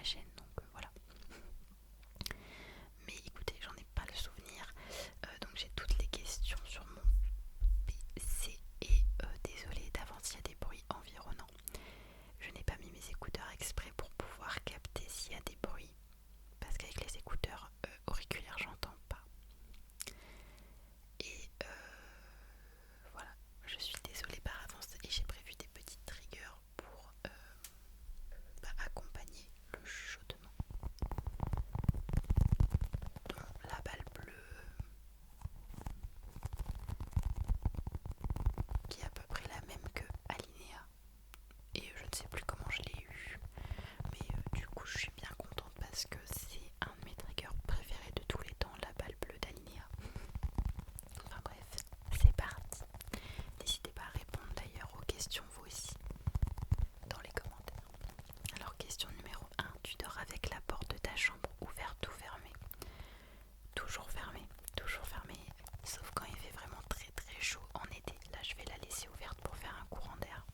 chaîne, donc voilà. Mais écoutez, j'en ai pas le souvenir, donc j'ai toutes les questions sur mon PC et désolée d'avance s'il y a des bruits environnants. Je n'ai pas mis mes écouteurs exprès pour pouvoir capter s'il y a des bruits, parce qu'avec les écouteurs auriculaires j'entends pas. Et voilà, je suis désolée par avance et j'ai prévu des petites triggers pour accompagner le chuchotement. Dont la balle bleue, qui est à peu près la même que Alinéa. Et je ne sais plus comment je l'ai eu, mais du coup je suis bien contente parce que c'est un de mes triggers préférés de tous les temps, la balle bleue d'Alinéa. Enfin bref, c'est parti. N'hésitez pas à répondre d'ailleurs aux questions vous aussi dans les commentaires. Alors question numéro 1, tu dors avec la porte de ta chambre ouverte ou fermée? Toujours fermée, sauf quand il fait vraiment très très chaud en été. Là je vais la laisser ouverte pour faire un courant d'air.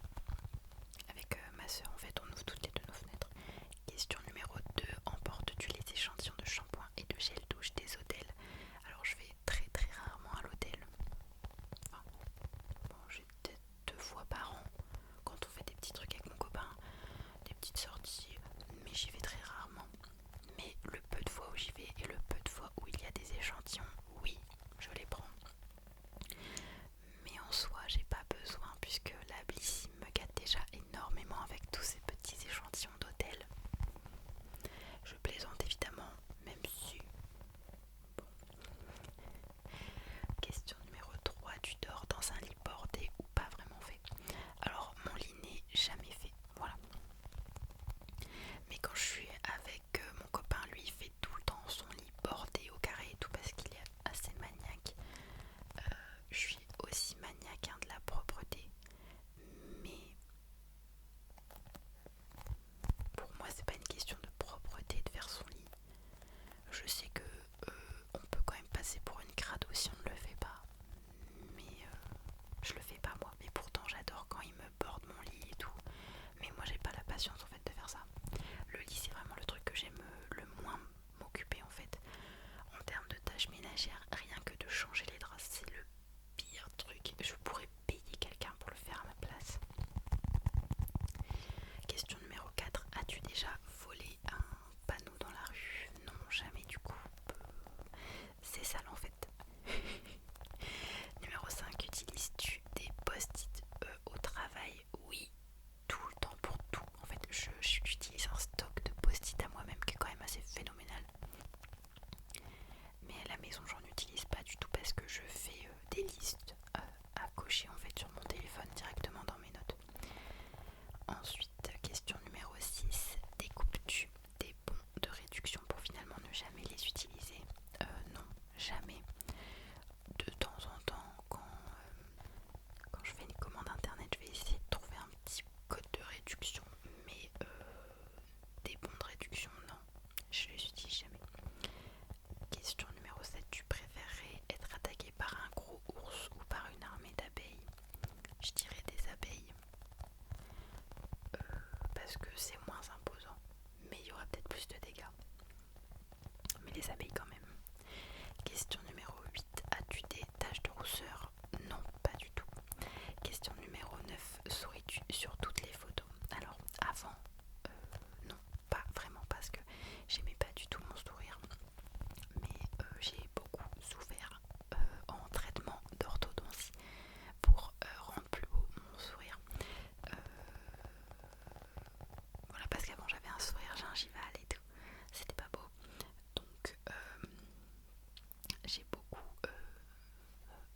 Avec ma soeur en fait on ouvre toutes les deux nos fenêtres. Question numéro 2, emportes-tu les échantillons de shampoing et de gel douche des hôtels? Alors je vais très très rarement à l'hôtel. Enfin, bon, j'ai peut-être 2 fois par an quand on fait des petits trucs avec mon copain, des petites sorties, mais j'y vais très rarement. Mais le peu de fois où j'y vais et le peu de fois où il y a des échantillons, oui, je les prends. Mais en soi, j'ai pas besoin puisque la Blissim me gâte déjà énormément avec tous ces petits échantillons d'hôtel. Je plaisante évidemment, même si... Bon. Question numéro 3, tu dors dans un lit bordé ou pas vraiment fait? Alors, mon lit n'est jamais fait, voilà. Mais quand je suis avec mon copain, lui, il fait tout le temps son lit bordé au carré et tout parce qu'il est assez maniaque. Je suis aussi maniaque de la propreté, mais pour moi c'est pas une question de propreté de faire son lit. Je sais que on peut quand même passer pour une crado si on ne le fait pas, mais je le fais pas moi. Mais pourtant j'adore quand il me borde mon lit et tout, mais moi j'ai pas la patience en fait de faire ça. Le lit c'est vraiment le truc que j'aime le moins m'occuper en fait. En termes de tâches ménagères, rien que de changer les draps, c'est le pire truc. Je pourrais payer quelqu'un pour le faire à ma place. Question numéro 4. As-tu déjà volé un panneau dans la rue? Non, jamais du coup. C'est sale en fait. Numéro 5. Utilises-tu des post-it au travail? Oui, tout le temps pour tout. En fait, j'utilise un stock de post-it à moi-même qui est quand même assez phénoménal. Mais à la maison, j'en utilise pas du tout parce que je fais des listes à cocher en fait sur mon téléphone directement dans mes notes. Ensuite, question numéro 6. Découpes-tu des bons de réduction pour finalement ne jamais les utiliser? Non, jamais. De temps en temps, quand je fais une commande internet, je vais essayer de trouver un petit code de réduction, mais des bons de réduction, non, je les utilise jamais. Question numéro 7. Tu préférerais être attaqué par un gros ours ou par une armée d'abeilles? Je dirais des abeilles. Parce que c'est moins imposant, mais il y aura peut-être plus de dégâts. Mais les abeilles quand même. Question numéro 8. As-tu des taches de rousseur? Non, pas du tout. Question numéro 9. Souris-tu sur toutes les photos? Alors, avant, non, pas vraiment parce que j'aimais pas du tout mon sourire. Mais j'ai beaucoup souffert en traitement d'orthodontie pour rendre plus beau mon sourire. Voilà, parce qu'avant j'avais un sourire gingival et tout, c'était pas beau. Donc j'ai beaucoup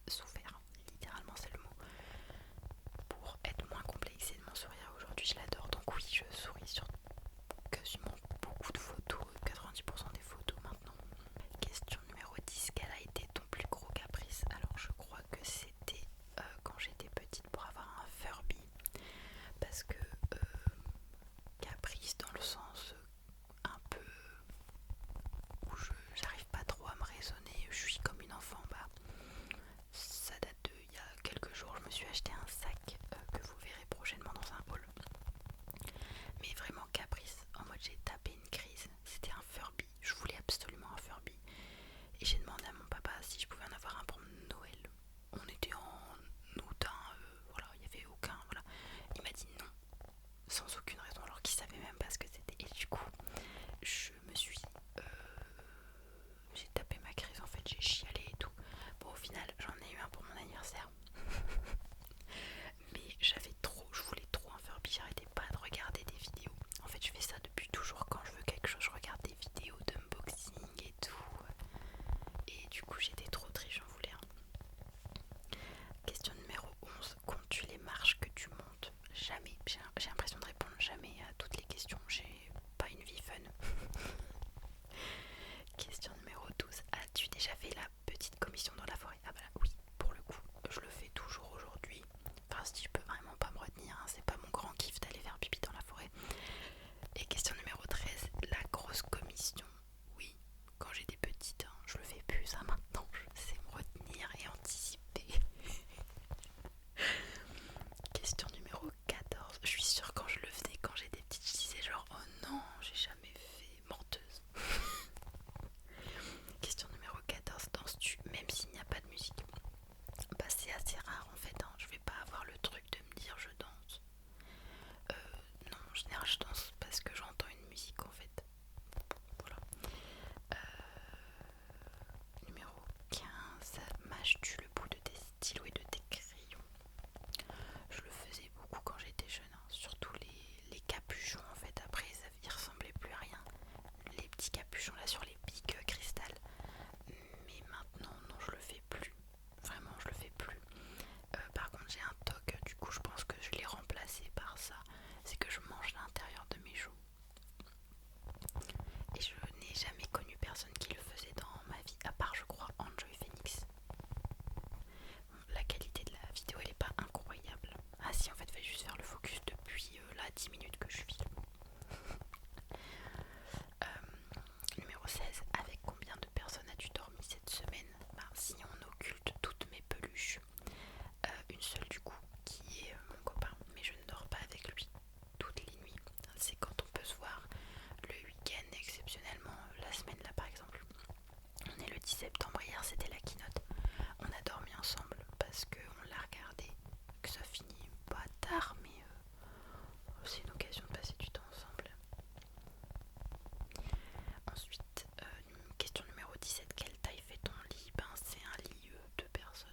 souffert. construction là sur les pics cristal. Mais maintenant, non, je le fais plus. Vraiment, je le fais plus. Par contre, j'ai un toc, du coup, je pense que je l'ai remplacé par ça. C'est que je mange l'intérieur de mes joues. Et je n'ai jamais connu personne qui le faisait dans ma vie, à part, je crois, Enjoy Phoenix. Bon, la qualité de la vidéo, elle est pas incroyable. Ah si, en fait, il fallait juste faire le focus depuis là 10 minutes que je filme. Numéro 16, avec combien de personnes as-tu dormi cette semaine? Si on occulte toutes mes peluches, une seule du coup, qui est mon copain, mais je ne dors pas avec lui toutes les nuits. C'est quand on peut se voir le week-end, exceptionnellement la semaine là par exemple. On est le 10 septembre, hier c'était la keynote. On a dormi ensemble parce qu'on l'a regardé, que ça finit pas tard, mais c'est une occasion de passer du temps ensemble. Ensuite, question numéro 17, quelle taille fait ton lit? C'est un lit 2 personnes,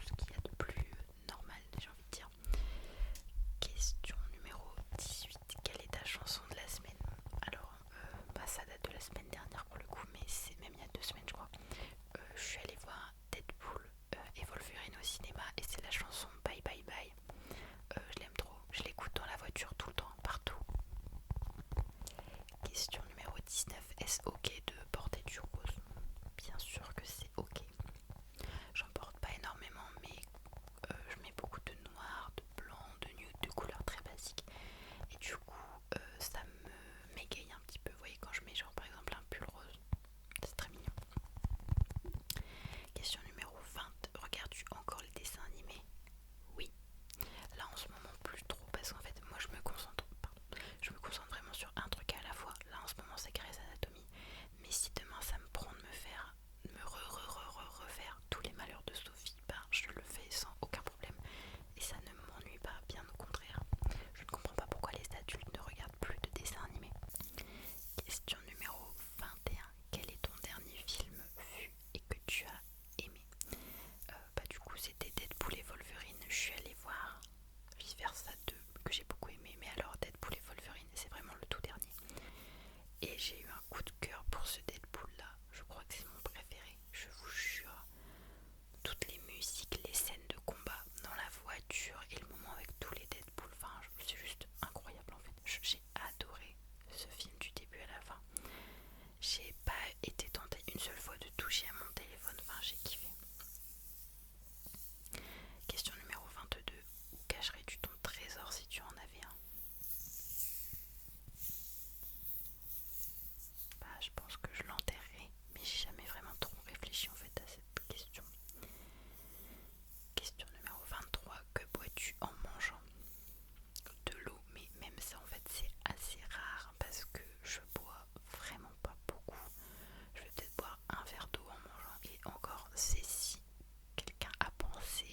ce qu'il y a de plus normal, j'ai envie de dire. Question numéro 18, quelle est ta chanson de la semaine? Alors, ça date de la semaine dernière pour le coup, mais c'est même il y a 2 semaines je crois. Je suis allée voir Deadpool et Wolverine au cinéma et c'est la chanson Bye Bye Bye. Je l'aime trop, je l'écoute dans la voiture tout le temps, partout. Question numéro 19, est-ce ok de porter du rose? Bien sûr que c'est ok. J'en porte pas énormément, mais je mets beaucoup de noir, de blanc, de nude, de couleurs très basiques. Et du coup, ça me m'égaye un petit peu. Vous voyez, quand je mets genre par exemple un pull rose, c'est très mignon. Question numéro 20, regardes-tu encore les dessins animés? Oui. Là en ce moment plus trop parce qu'en fait moi je me concentre vraiment sur un truc à la fois. Là en ce moment c'est Grey's Anatomy, mais si demain ça me prend de refaire tous les malheurs de Sophie, je le fais sans aucun problème et ça ne m'ennuie pas, bien au contraire. Je ne comprends pas pourquoi les adultes ne regardent plus de dessins animés. Question numéro 21, quel est ton dernier film vu et que tu as aimé? Du coup c'était Deadpool et Wolverine. Je suis allée voir Vice Versa 2 que j'ai beaucoup aimé, mais alors Deadpool et Wolverine c'est vraiment le tout dernier. Et j'ai eu un coup de cœur pour ce Deadpool là, je crois que c'est mon préféré, je vous jure. Toutes les musiques, les scènes de combat dans la voiture et le moment avec tous les Deadpool, c'est juste incroyable en fait. J'ai adoré ce film du début à la fin. J'ai pas été tentée une seule fois de toucher à mon téléphone, j'ai kiffé. Question numéro 22, où cacherais-tu ton trésor si tu en avais un? Je pense que je l'enterrerai, mais j'ai jamais vraiment trop réfléchi en fait à cette question. Question numéro 23, que bois-tu en mangeant? De l'eau, mais même ça en fait c'est assez rare parce que je bois vraiment pas beaucoup. Je vais peut-être boire un verre d'eau en mangeant et encore c'est si quelqu'un a pensé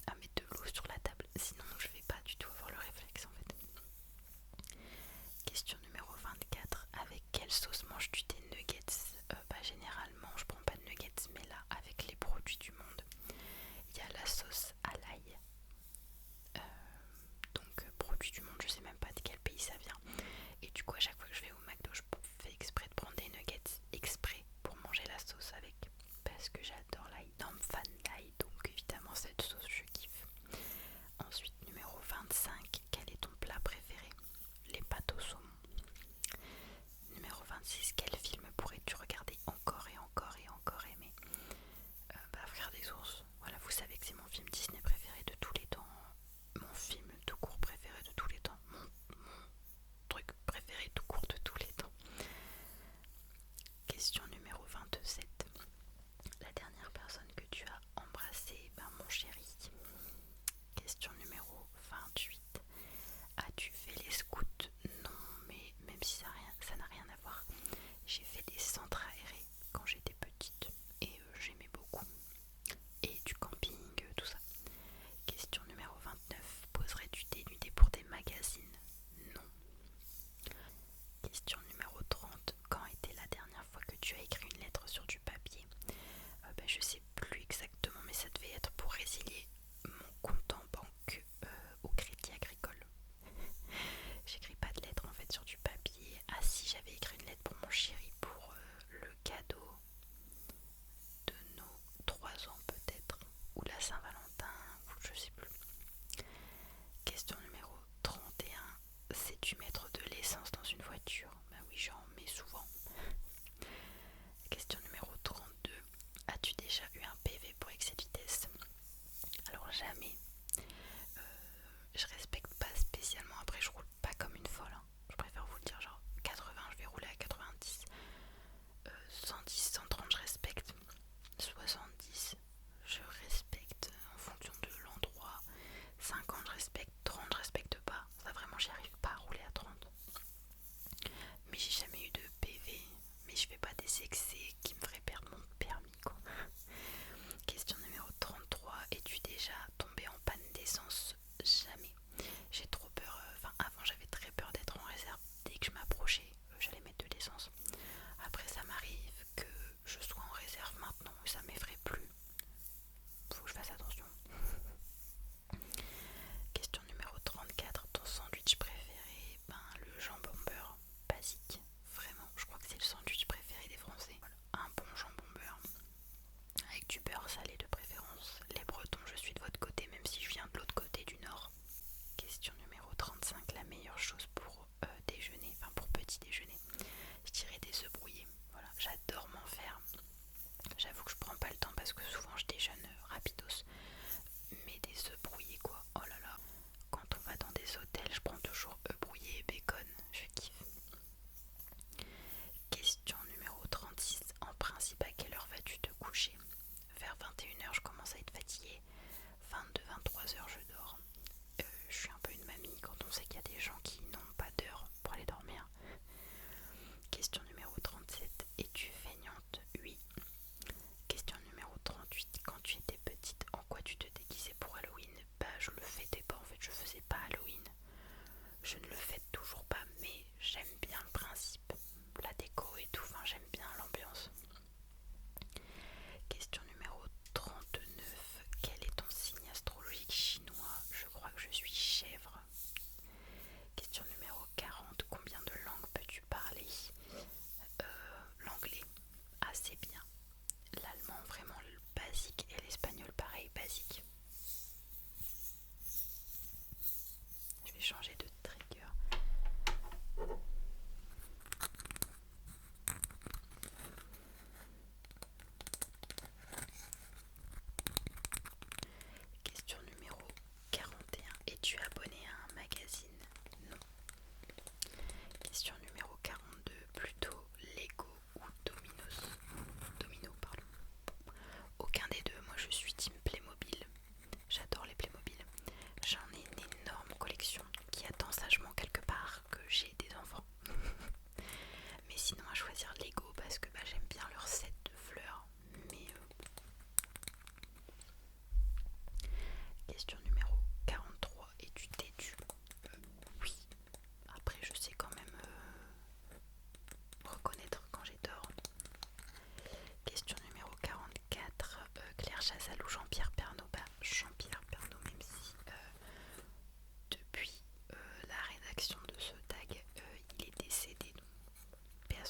à mettre de l'eau sur la table, sinon je vais pas du tout avoir le réflexe en fait. Question numéro 24, avec quelle sauce manges-tu tes nuggets? Généralement je prends pas de nuggets, mais là avec les produits du monde, il y a la sauce à l'ail. Donc produit du monde, je sais même pas de quel pays ça vient. Et du coup à chaque fois que je vais au McDo, je fais exprès de prendre des nuggets exprès pour manger la sauce avec. Parce que j'adore l'ail, énorme fan d'ail, donc évidemment cette sauce je kiffe. Ensuite numéro 25, quel est ton plat préféré? Les pâtes au saumon. Numéro 26, quel film pourrais-tu regarder encore et encore et encore aimer? Frère des ours, voilà, vous savez que c'est mon film Disney préféré de tous les temps. Mon film tout court préféré de tous les temps. Mon truc préféré tout court de tous les temps. Question numéro 27. La dernière personne que tu as embrassée, mon chéri. Question numéro 28. As-tu fait les scouts? Non, mais même si ça n'a rien à voir. J'ai fait des centres aérés quand j'étais petite et j'aimais beaucoup. Et du camping, tout ça. Question numéro 29. Poserais-tu des nudés pour des magazines? Non. Question numéro 30. Quand était la dernière fois que tu as écrit une lettre sur du papier? Je sais plus exactement, mais ça devait être pour résilier mon compte en banque au Crédit Agricole. J'écris pas de lettres en fait sur du papier. Ah si, j'avais écrit une lettre pour mon chéri pour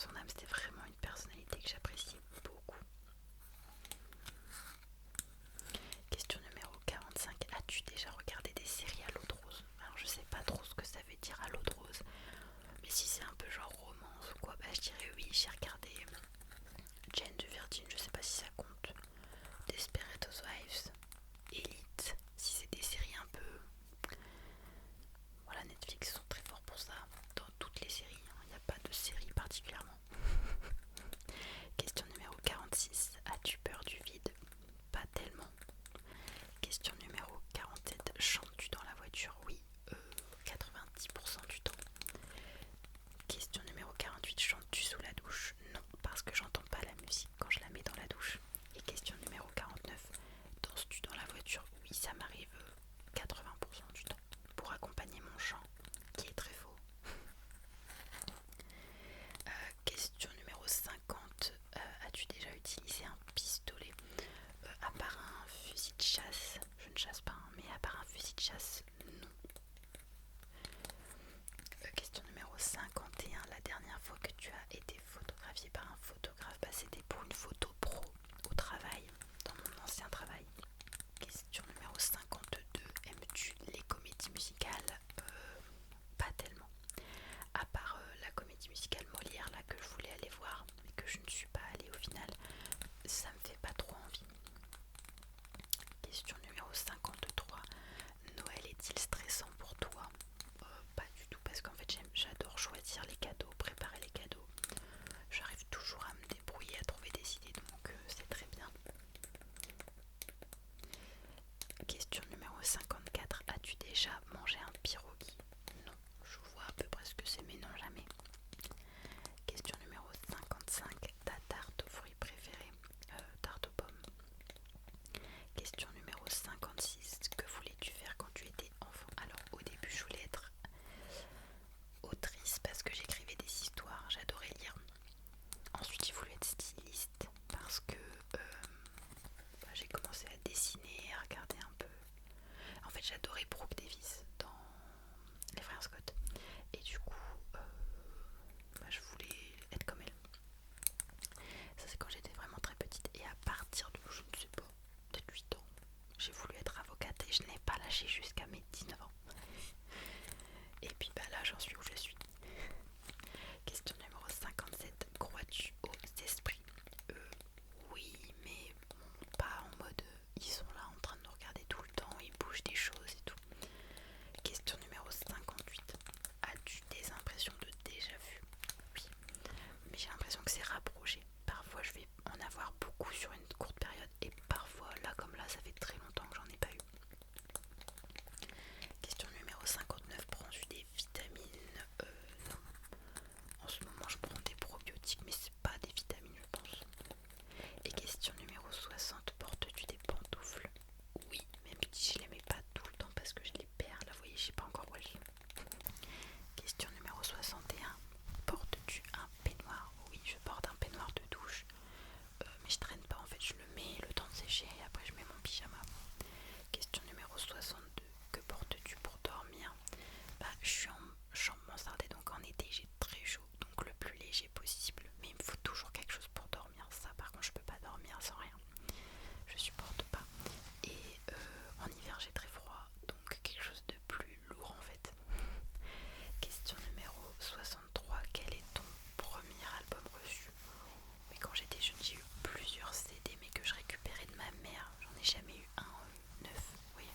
son âme, c'était vraiment une personnalité que j'apprécie beaucoup. Question numéro 45. As-tu déjà regardé des séries à l'eau de rose? Alors je sais pas trop ce que ça veut dire à l'eau de rose, mais si c'est un peu genre romance ou quoi, bah je dirais oui. J'ai regardé Jane de Virgin, je sais pas si ça compte. Desperate Housewives, Elite, si c'est des séries un peu... Voilà, Netflix sont très forts pour ça. Dans toutes les séries, il n'y a pas de série particulièrement. Question numéro 46. As-tu peur du vide? Pas tellement. Question numéro 47. Chantes-tu dans la voiture? Oui, 90% du temps. Question numéro 48. Chantes-tu sous la douche? Non, parce que j'entends pas la musique quand je la mets dans la douche. Et question numéro 49. Danses-tu dans la voiture? Oui, ça m'arrive 80% du temps pour accompagner mon chant qui est très faux. Question numéro 50. As-tu déjà utilisé un pistolet? À part un fusil de chasse, je ne chasse pas, hein, mais à part un fusil de chasse, non. Question numéro 51. La dernière fois que tu as été photographié par un photographe, bah, c'était pour une photo pro au travail, dans mon ancien travail. Question numéro 52. Aimes-tu les comédies musicales? Pas tellement. À part la comédie musicale Molière là que je voulais aller voir mais que je ne suis pas allée au final, ça me fait pas trop envie. Question numéro 53. Noël est-il stressant pour toi? Pas du tout, parce qu'en fait j'adore choisir les cadeaux, préparer les cadeaux. J'arrive toujours à me débrouiller, à trouver des idées, donc c'est très bien. Question numéro 54. As-tu déjà mangé un pierogi? Non, je vois à peu près ce que c'est, mais non, jamais. Question numéro 55. Ta tarte aux fruits préférée? Tarte aux pommes. Question numéro 56. Que voulais-tu faire quand tu étais enfant? Alors au début je voulais être autrice parce que j'écrivais des histoires, j'adorais lire. Ensuite j'ai voulu être styliste parce que j'ai commencé à dessiner, à regarder un peu. En fait j'adorais Brooke Davis dans Les Frères Scott. Et du coup je voulais être comme elle. Ça c'est quand j'étais vraiment très petite. Et à partir de, je ne sais pas, peut-être 8 ans, j'ai voulu être avocate et je n'ai pas lâché jusqu'à mes 19 ans. Et puis bah là j'en suis où je suis. Question numéro 57. Crois-tu aux esprits? Oui, mais bon, pas en mode ils sont là en train de nous regarder tout le temps, ils bougent des choses et tout. Question numéro 58. As-tu des impressions de déjà vu? Oui, mais j'ai l'impression que c'est rapproché. Parfois je vais en avoir beaucoup sur une courte période et parfois là comme là ça fait très longtemps que j'en ai pas eu. Question numéro 59. Prends-tu des vitamines? Non. En ce moment je prends des probiotiques mais c'est pas des vitamines je pense. Et question numéro 60. Portes-tu des pantoufles? Oui, même si je les mets pas tout le temps parce que je les perds. Là vous voyez je sais pas encore où elles sont. Question numéro 61. Portes-tu un peignoir? Oui, je porte un peignoir de douche. Mais je traîne pas en fait, je le mets le temps de sécher et après je mets mon pyjama. Question numéro 62. Que portes-tu pour dormir? Bah, je suis en chambre mansardée donc en été j'ai très chaud, donc le plus léger possible. Mais il me faut toujours quelque chose pour dormir. Ça par contre je peux pas dormir sans rien. Je supporte pas. Et en hiver j'ai très froid, donc quelque chose de plus lourd en fait. Question numéro 63. Quel est ton premier album reçu? Mais quand j'étais jeune j'ai eu plusieurs CD mais que je récupérais de ma mère. J'en ai jamais eu un neuf, oui.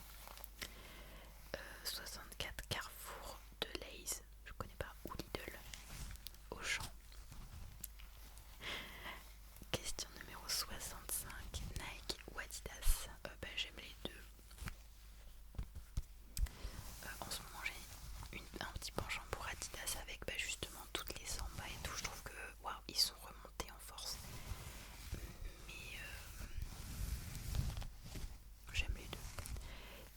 64. Carrefour de Lay's, je connais pas, ou Lidl, Auchan. Question numéro 65. Nike ou Adidas? J'aime les deux. En ce moment j'ai un petit penchant pour Adidas avec justement toutes les sambas et tout. Je trouve que waouh, ils sont remontés en force. Mais j'aime les deux.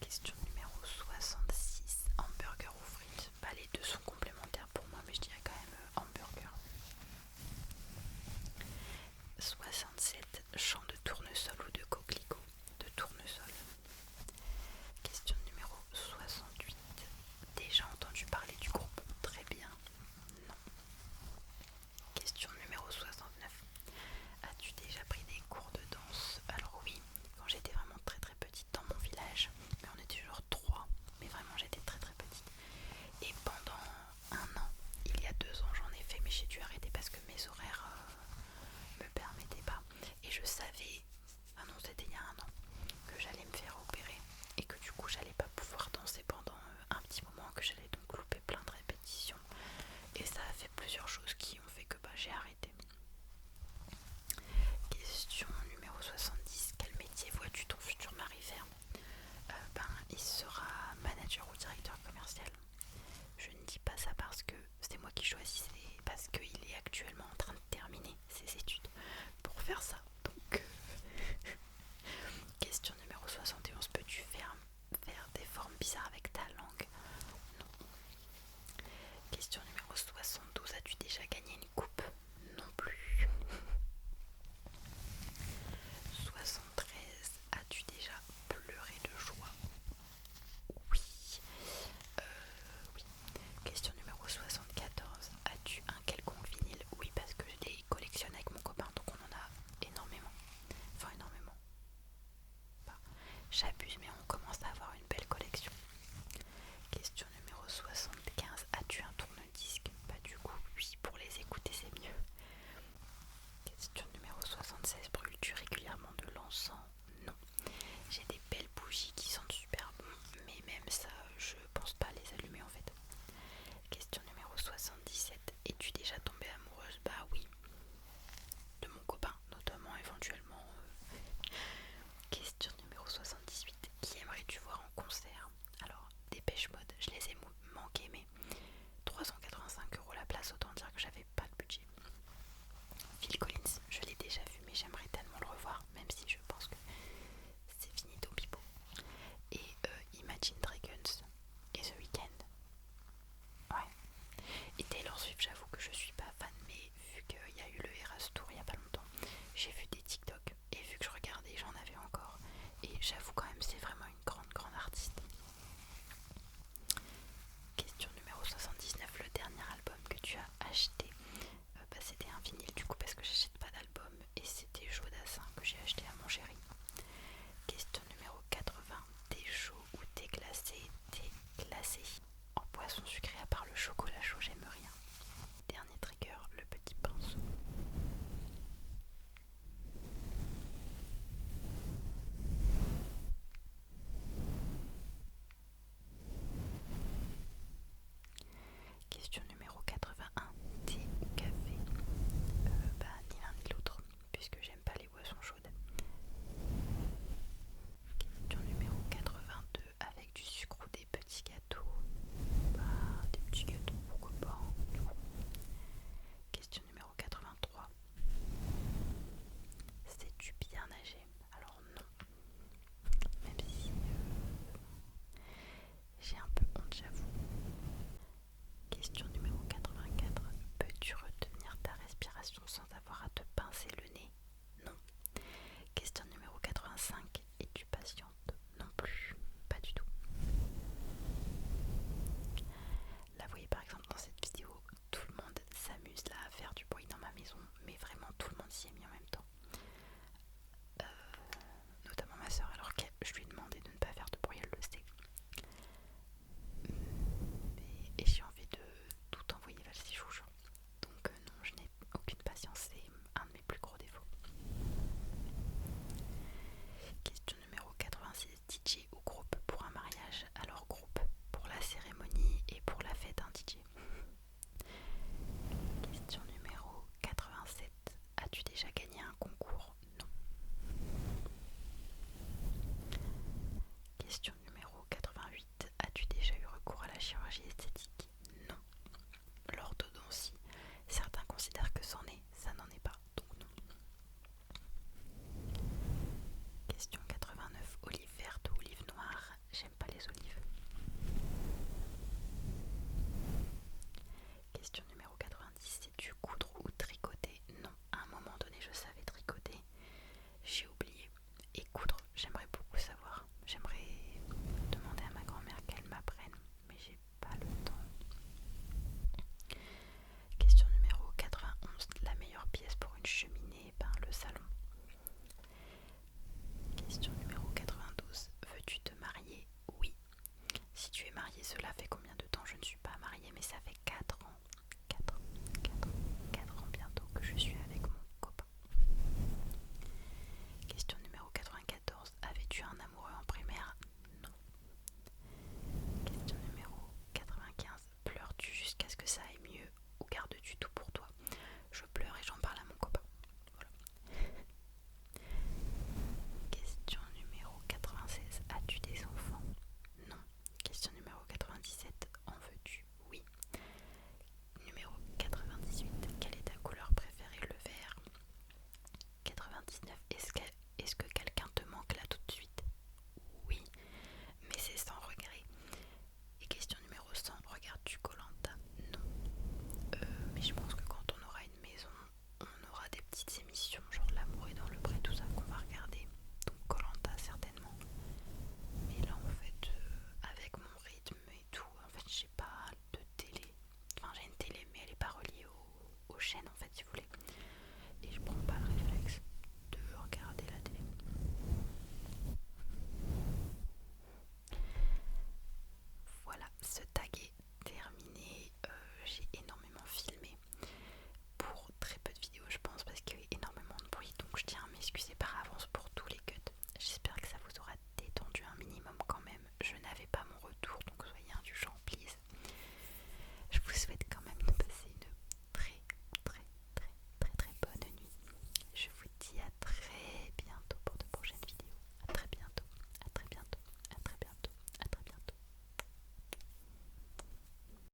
Question numéro 66. Hamburger ou frites? Les deux sont complémentaires pour moi, mais je dirais quand même hamburger. 67. Champ de tournesol ou de coquelicot? De tournesol. Question numéro 68. Déjà entendu parler du groupe? Très bien. Non. Question concentration sans avoir à te pincer le nez? Non. Question numéro 85. Es-tu patiente? Non plus, pas du tout. Là, vous voyez par exemple dans cette vidéo, tout le monde s'amuse là à faire du bruit dans ma maison, mais vraiment tout le monde s'y est mis en même temps.